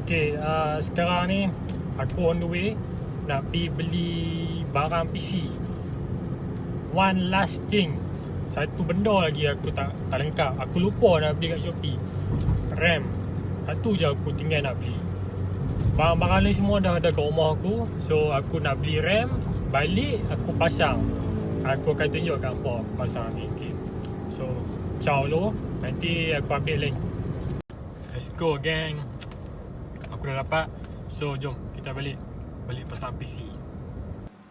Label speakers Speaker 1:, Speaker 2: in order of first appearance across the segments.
Speaker 1: Okay, sekarang ni aku on the way nak pergi beli barang PC. One last thing, satu benda lagi aku tak lengkap. Aku lupa nak beli kat Shopee, RAM. Satu je aku tinggal nak beli. Barang-barang ni semua dah ada kat rumah aku. So aku nak beli RAM, balik aku pasang. Aku akan tunjuk kat apa aku pasang ni. Okay. So ciao dulu, nanti aku update lagi. Let's go gang. Aku dah dapat. So jom kita balik pasang PC.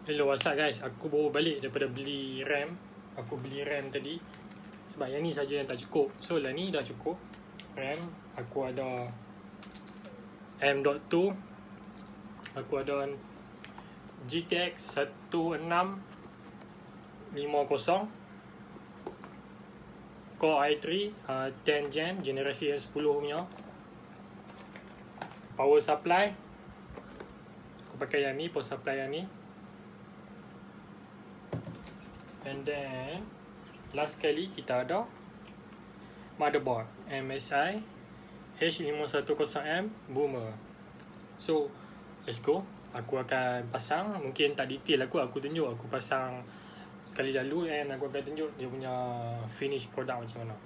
Speaker 1: Hello, what's up guys? Aku baru balik daripada beli RAM. Aku beli RAM tadi sebab yang ni saja yang tak cukup. So lah ni dah cukup RAM. Aku ada M.2, aku ada GTX 1650 Core i3 10 Gen generasi yang 10 punya. Power supply aku pakai yang ni, power supply yang ni. And then last sekali kita ada motherboard MSI H510M Boomer. So let's go. Aku akan pasang. Mungkin tak detail aku tunjuk aku pasang sekali dulu, and aku akan tunjuk dia punya finish product macam mana.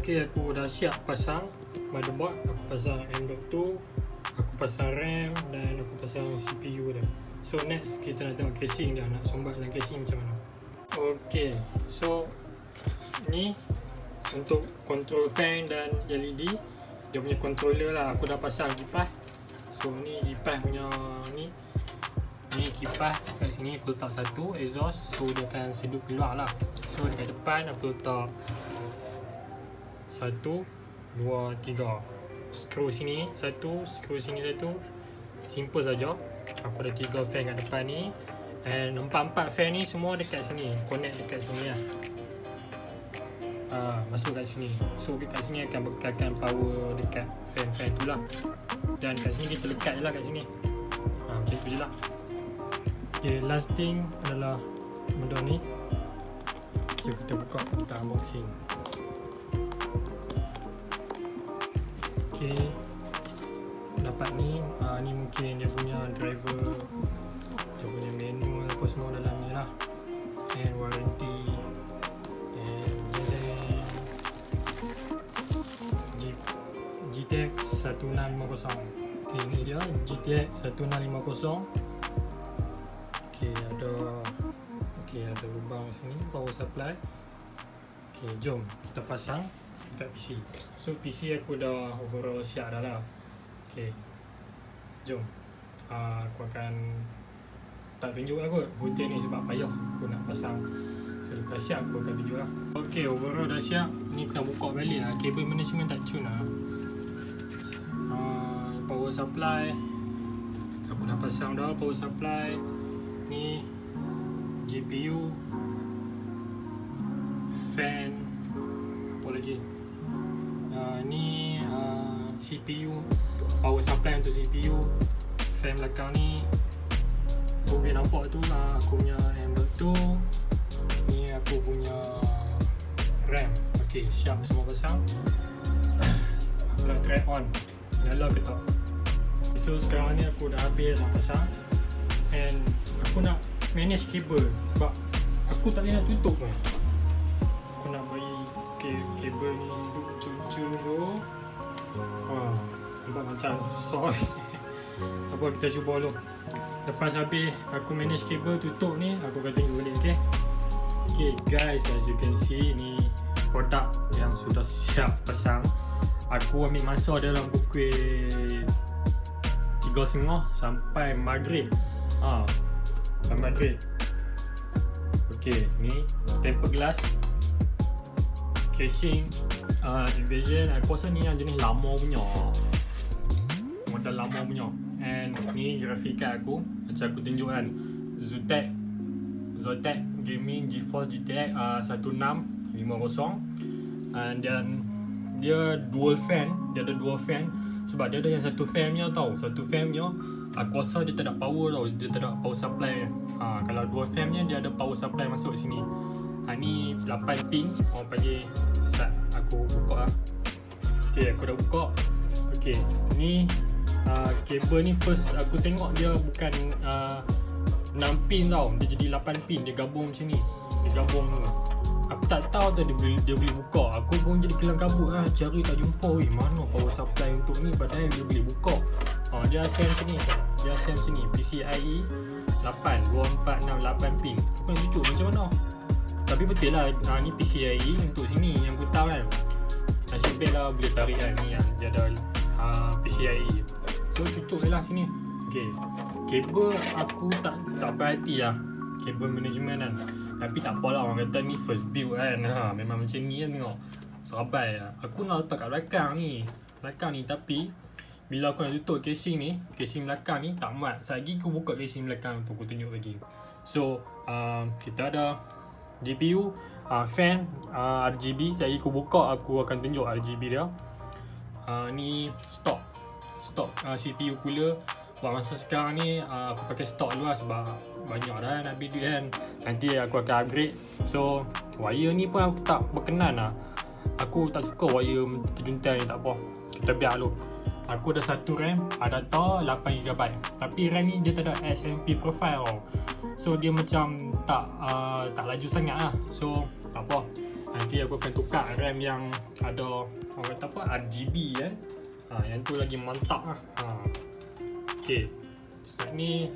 Speaker 1: Okay, aku dah siap pasang motherboard. Aku pasang M.2, aku pasang RAM dan aku pasang CPU dah. So next kita nak tengok casing dia, nak sumbat dalam casing macam mana. Okay, so ni untuk control fan dan LED. Dia punya controller lah. Aku dah pasang kipas. So ni kipas punya ni kipas kat sini aku letak satu exhaust, so dia akan sedup keluar lah. So dekat depan aku letak 1, 2, 3 skru sini satu, skru sini satu. Simple saja. Aku ada 3 fan kat depan ni, and 4 fan ni semua dekat sini, connect dekat sini lah. Masuk kat sini. So dekat sini akan bekalkan power dekat fan-fan tu lah. Dan kat sini kita lekat je lah kat sini. Macam tu je lah. Okay, last thing adalah benda ni. Jom kita buka, kita unboxing. Okay, dapat ni. Ni mungkin dia punya driver, dia punya manual apa semua dalam ni lah, and warranty, and GTX 1650. Okay, ni dia GTX 1650. Okay, ada lubang sini, power supply. Okay, jom kita pasang dekat PC. So PC aku dah overall siap dah lah. Okay, jom. Aku akan tak tunjuk lah kot footage ni sebab payah aku nak pasang. So lepas siap aku akan tunjuk lah. Okay, overall dah siap. Ni aku dah buka balik lah. Cable management tak tune lah. Power supply aku dah pasang dah. Power supply ni, GPU, fan, apa lagi, ni CPU, power supply untuk CPU. Fan belakang ni aku boleh nampak tu lah, aku punya M.2. Ni aku punya RAM. Ok, siap semua pasang. Aku nak try on nyala ke tak. So sekarang ni aku dah habis nak pasang, and aku nak manage kabel sebab aku tak boleh nak tutup pun. Aku nak bagi kabel ni duduk cucu dulu. Nampak macam susah. Apa, kita cuba dulu. Lepas habis aku manage kabel tutup ni, aku akan tengok balik. Okay, okay guys, as you can see, ni produk yang sudah siap pasang. Aku ambil masa dalam pukul 3.30 sampai maghrib. Sampai maghrib. Okay, ni tempered glass casing, division. Aku rasa ni yang jenis lama punya, model lama punya. And ni grafik card aku, macam aku tunjuk kan, Zotac Gaming GeForce GTX 1650. And then dia dual fan. Dia ada dual fan sebab dia ada yang satu fan nya tau. Satu fan nya aku rasa dia tak ada power tau. Dia tak ada power supply. Kalau dual fan nya dia ada power supply masuk sini. Ni 8 pin. Orang panggil start. Aku buka lah. Okay, aku dah buka. Okay, ni kabel ni first aku tengok dia bukan 6 pin tau. Dia jadi 8 pin. Dia gabung macam ni. Dia gabung ni. Aku tak tahu tu dia boleh buka. Aku pun jadi kelang kabut lah, cari tak jumpa. Mana power supply untuk ni, padahal dia boleh buka. Dia ASM macam ni. Dia ASM macam ni, PCIe 8 2468 pin. Aku nak cucuk macam mana. Tapi betul lah, ni PCIe untuk sini yang aku tahu kan. Nasib baik lah boleh tarik kan. Ni yang dia ada PCIe. So cucuk je lah sini. Okay, kabel aku tak perhati lah, kabel management kan. Tapi tak apalah, orang kata ni first build kan. Memang macam ni kan, tengok serabai lah. Aku nak letak kat belakang ni, tapi bila aku nak tutup casing ni, casing belakang ni tak muat. Sekejap aku buka casing belakang untuk aku tunjuk lagi. So kita ada GPU, fan, RGB. Sekejap aku buka, aku akan tunjuk RGB dia. Ni stock CPU cooler. Buat masa sekarang ni aku pakai stok dulu lah sebab banyak dah nak beli duit kan. Nanti aku akan upgrade. So wire ni pun aku tak berkenan lah. Aku tak suka wire juntai ni, tak apa, kita biar dulu. Aku ada satu RAM adapter 8GB. Tapi RAM ni dia tak ada SMP profile. So dia macam tak laju sangat lah. So tak apa, nanti aku akan tukar RAM yang ada orang kata apa, RGB kan. Yang tu lagi mantap lah. Okay, so ni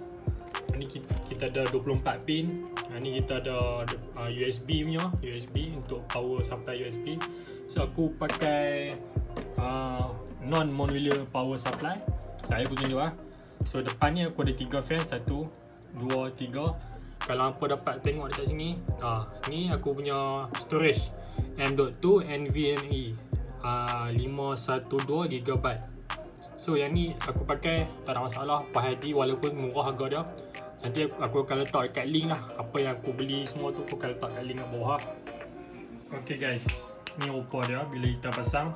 Speaker 1: kita ada 24 pin. Ni kita ada USB punya, USB untuk power supply USB. So aku pakai non-modular power supply. Saya aku tunjuk lah. So depan ni aku ada 3 fan, 1, 2, 3. Kalau apa dapat tengok dekat sini, ni aku punya storage M.2 NVMe 512GB. So yang ni aku pakai, tak ada masalah, puas hati walaupun murah harga dia. Nanti aku akan letak dekat link lah. Apa yang aku beli semua tu aku akan letak kat link kat bawah. Okay guys, ni rupa dia bila kita pasang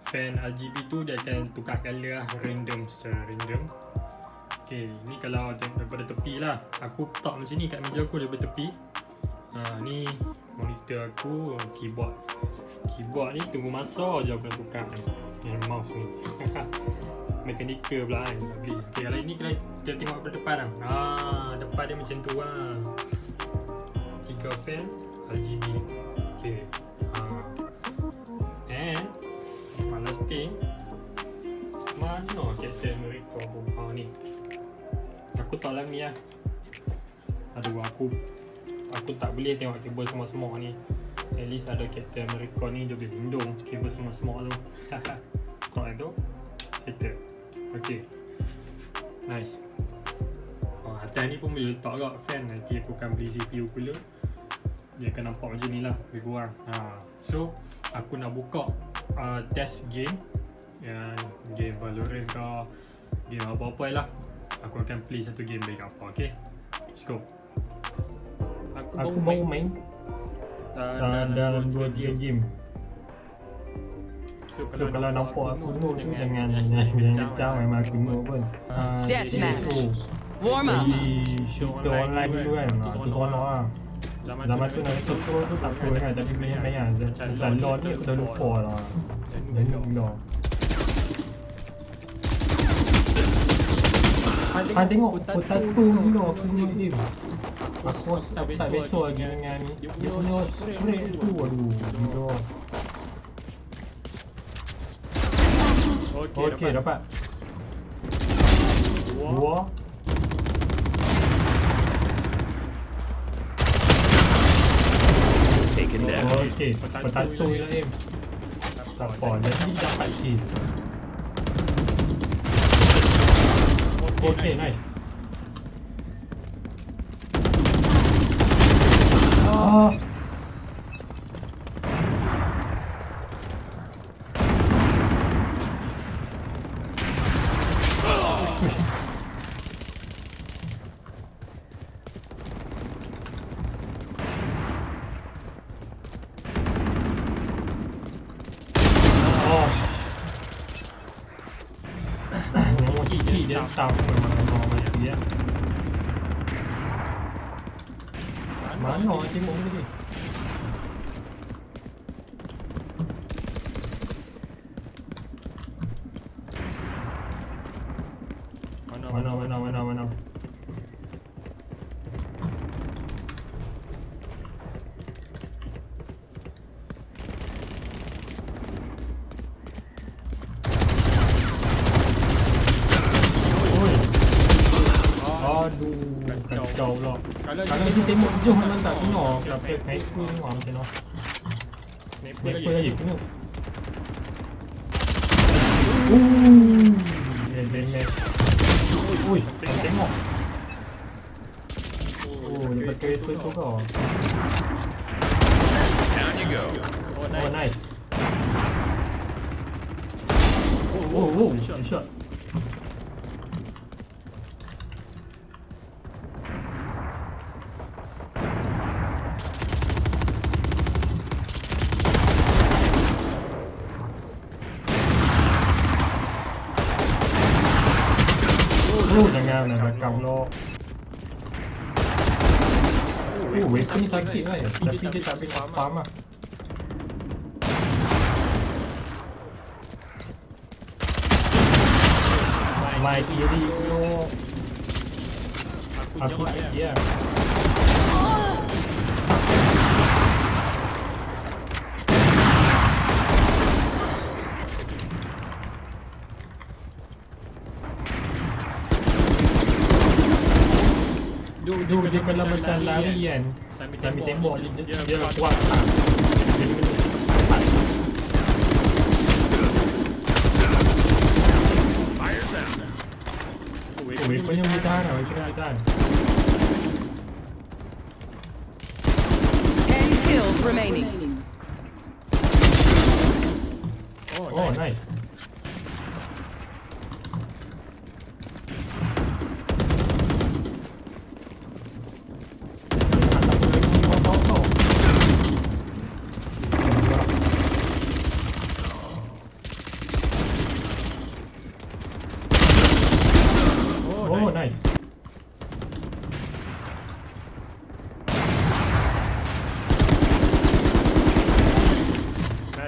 Speaker 1: fan RGB tu, dia akan tukar color lah, random, secara random. Okay, ni kalau daripada tepi lah. Aku letak macam ni kat meja aku daripada tepi. Ni monitor aku, keyboard ni tunggu masa je aku nak tukar ni mouse ni. Mechanical pula kan, tak beli. Okay, kalau ini kita tengok ke depan lah. Depan dia macam tu lah. 3 fan RGB. Okay, and last thing, mana Captain America ni. Aku tak dalam ni lah. Aduh, aku tak boleh tengok kabel semua ni. At least ada Captain America ni, dia boleh lindung kabel semua tu. Kau itu settle. Okay, nice. Atas ni pun boleh letak kat fan. Nanti aku akan beli CPU pula, dia akan nampak macam ni lah lebih kurang. So aku nak buka test game, game Valorant ke game apa-apa lah. Aku akan play satu game baik apa. Okay, let's go. Aku baru main dalam 2 game. So kalau nampak aku tu jangan kecam, memang aku no pun.
Speaker 2: Deathmatch. Warm up.
Speaker 1: Kita online dulu kan, tu seronok lah. Zaman tu nak tutup tu tak apa kan, tapi main lah. Macam LOL ni aku dah lupa lah. Dah noob dah. Tengok potato ni lah aku punya game. Aku tak biasa lagi dengan ni. Dia punya spray tu, aduh gila. Okay, dapat. Dua. Okay, potato je lah aim. Tak apa, jadi dapat kill. Okay, nice. Dia tak memang dia. Mana tembok ni? Mana? Aduh, kacau lah. Kalau dia tembak jauh memang tak kena. Sampai sniper ni macam mana. Sniper lagi kena. Damage. Ui, tengok. Dekat kereta tu kau.
Speaker 3: Down you go.
Speaker 1: Oh, nice. Shot. Jangan nak belakang lo. Weapon ni sakit lah ya. Tapi dia tak boleh spam lah. My kiri lo. Aku tak dia. Dia kalau macam lari kan, sambil tembak dia kuat tak. Weaponnya boleh tahan lah, weaponnya boleh tahan.
Speaker 2: 10 kills remaining.
Speaker 1: Oh, nice. Oh, nice.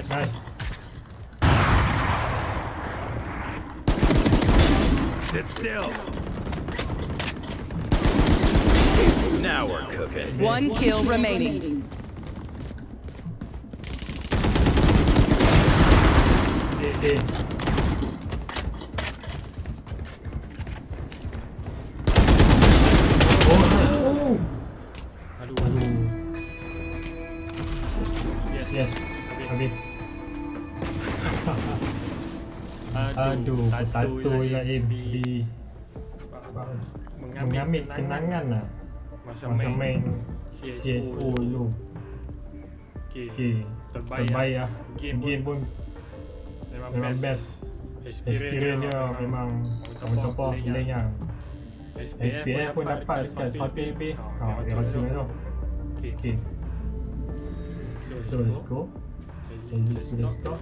Speaker 1: Nice.
Speaker 3: Sit still. Now we're cooking.
Speaker 2: 1 kill remaining.
Speaker 1: Okay. Oh, nice. Aduh. Aduh, bertato yang AB. Mengambil kenangan lah masa main CSO dulu. Okay, terbaik lah. Game pun memang best. Experience dia memang top lane yang SPF pun dapat dekat 100 lebih. Dia racun tu. Okay, so let's go. Let's stop.